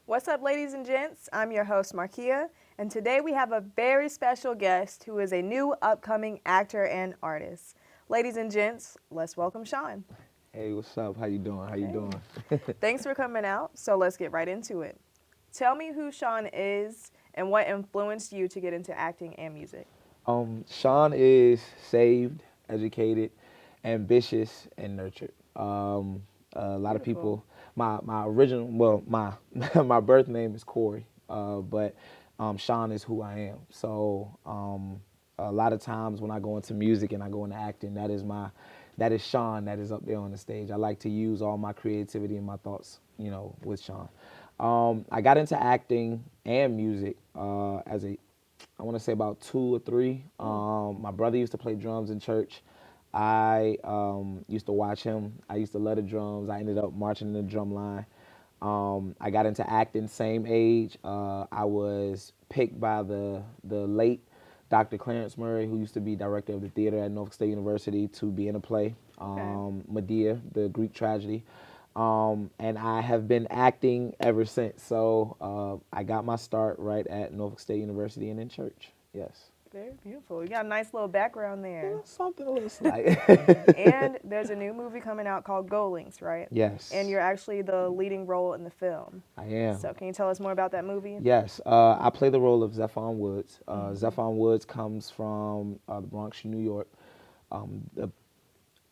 What's up, ladies and gents? I'm your host, Markia, and today we have a very special guest who is a new upcoming actor and artist. Ladies and gents, let's welcome Sean. Hey, what's up? How you doing? How you doing? Thanks for coming out, so let's get right into it. Tell me who Sean is and what influenced you to get into acting and music. Sean is saved, educated, ambitious, and nurtured. A lot of Beautiful. people, my original, well, my my birth name is Corey, but Sean is who I am. So a lot of times when I go into music and I go into acting, that is Sean that is up there on the stage. I like to use all my creativity and my thoughts, with Sean. I got into acting and music as a I want to say about 2 or 3. My brother used to play drums in church. I used to watch him. I used to love the drums. I ended up marching in the drum line. I got into acting same age. I was picked by the late Dr. Clarence Murray, who used to be director of the theater at Norfolk State University, to be in a play, Okay. Medea, the Greek tragedy. And I have been acting ever since. So I got my start right at Norfolk State University and in church. Yes. Very beautiful. You got a nice little background there. Something a little slight. And there's a new movie coming out called Gold Links, right? And Yes, you're actually the leading role in the film. I am. So can you tell us more about that movie? Yes, I play the role of Zephon Woods. Zephon Woods comes from the Bronx, New York. The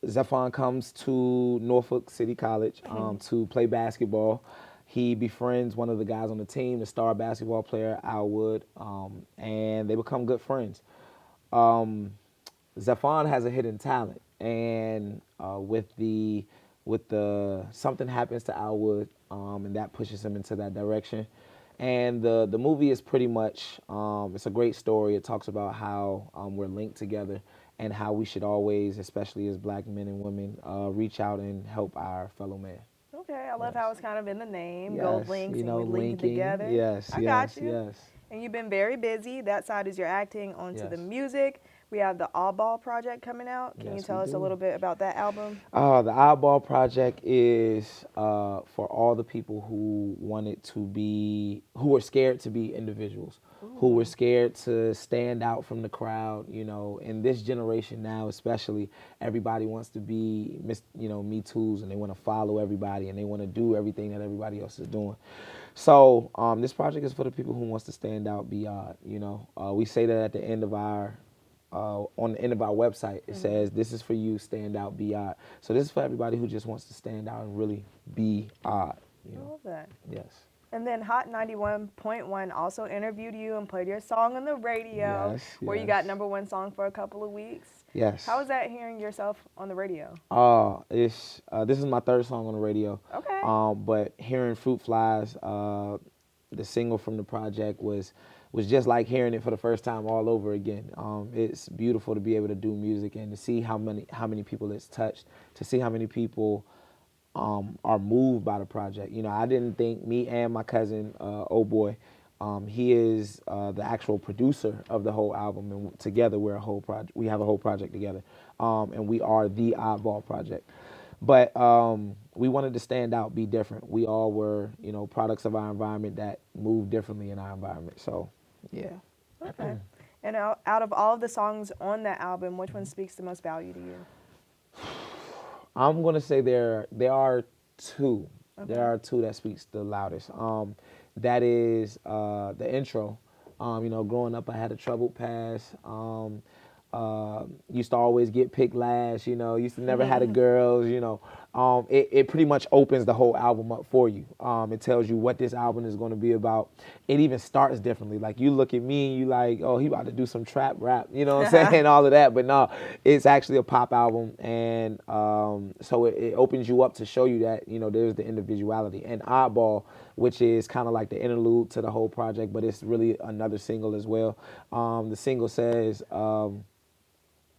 Zephon comes to Norfolk City College to play basketball. He befriends one of the guys on the team, the star basketball player, Al Wood, and they become good friends. Zephon has a hidden talent, and with the something happens to Al Wood, and that pushes him into that direction. And the movie is pretty much it's a great story. It talks about how we're linked together and how we should always, especially as black men and women, reach out and help our fellow man. Okay, I love how Yes. it's kind of in the name, Gold Yes, Links, and we linking linking. together. Yes, I got yes, you. yes, And you've been very busy. That side is your acting, onto the yes, music. We have the All Ball project coming out. Can you yes. We tell us a do. little bit about that album? The Eyeball Project is for all the people who were scared to be individuals, who were Ooh, scared to stand out from the crowd. In this generation now, especially, everybody wants to be, Me Too's, and they want to follow everybody, and they want to do everything that everybody else is doing. So this project is for the people who wants to stand out, be odd. We say that at the end of our on the end of our website, it says, "This is for you, stand out, be odd." So this is for everybody who just wants to stand out and really be odd. I love that. Yes, And then Hot 91.1 also interviewed you and played your song on the radio, yes, where you yes, got #1 song for a couple of weeks. How yes. was that hearing yourself on the radio? It's this is my third song on the radio, Okay. but hearing "Fruit Flies," the single from the project was just like hearing it for the first time all over again. It's beautiful to be able to do music and to see how many people it's touched, to see how many people are moved by the project. I didn't think me and my cousin, oh boy, he is the actual producer of the whole album, and together we're a whole project. We have a whole project together, and we are the Oddball Project. But we wanted to stand out, be different. We all were, products of our environment that move differently in our environment. So, yeah. Okay. And out of all of the songs on that album, which one speaks the most value to you? I'm gonna say there are two. There Okay. are two that speaks the loudest. That is the intro. Growing up, I had a troubled past. Used to always get picked last. Used to never had a girls. It pretty much opens the whole album up for you. It tells you what this album is going to be about. It even starts differently. Like you look at me and you like, oh, he about to do some trap rap. You know what I'm saying? All of that, but no, it's actually a pop album, and so it opens you up to show you that there's the individuality. And Oddball, which is kind of like the interlude to the whole project, but it's really another single as well. The single says.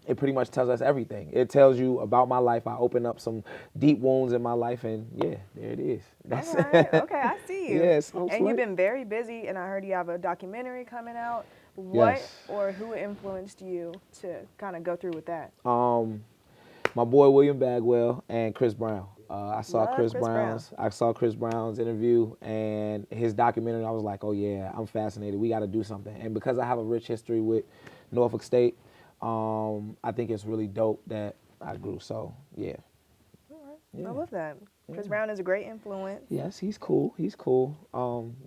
It pretty much tells us everything. It tells you about my life. I open up some deep wounds in my life, and yeah, there it is. All That's right. Okay, I see you. yeah, sounds And you've like been very busy, and I heard you have a documentary coming out. What yes. or who influenced you to kind of go through with that? My boy William Bagwell and Chris Brown. I saw Love Chris Chris Brown. Brown's. I saw Chris Brown's interview and his documentary. I was like, oh yeah, I'm fascinated. We got to do something. And because I have a rich history with Norfolk State, I think it's really dope that I grew. So yeah. All right. Yeah. I love that. Chris Yeah. Brown is a great influence. Yes, he's cool. He's cool.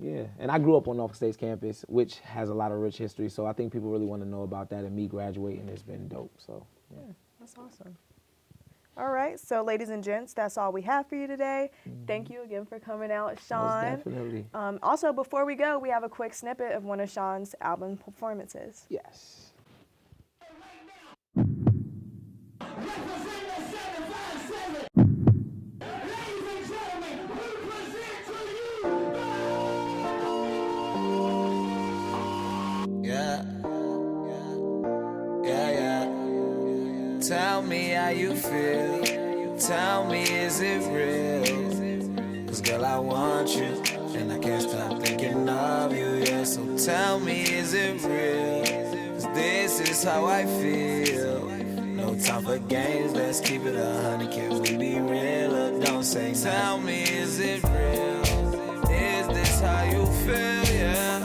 Yeah. And I grew up on Norfolk State's campus, which has a lot of rich history. So I think people really want to know about that. And me graduating has been dope. So yeah. Yeah, that's awesome. All right, so ladies and gents, that's all we have for you today. Thank you again for coming out, Sean. Most definitely. Also, before we go, we have a quick snippet of one of Sean's album performances. Yes. Yeah. Yeah, yeah. Tell me how you feel. Tell me, is it real? Cause girl, I want you. And I can't stop thinking of you, yeah. So tell me, is it real? Cause this is how I feel. No time for games, let's keep it 100. Can we be real or don't say nothing? Tell me, is it real? Is this how you feel, yeah?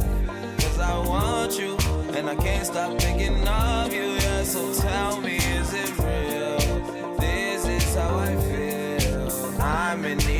Cause I want you, and I can't stop thinking of you, yeah. So tell me, is it real? This is how I feel. I'm in need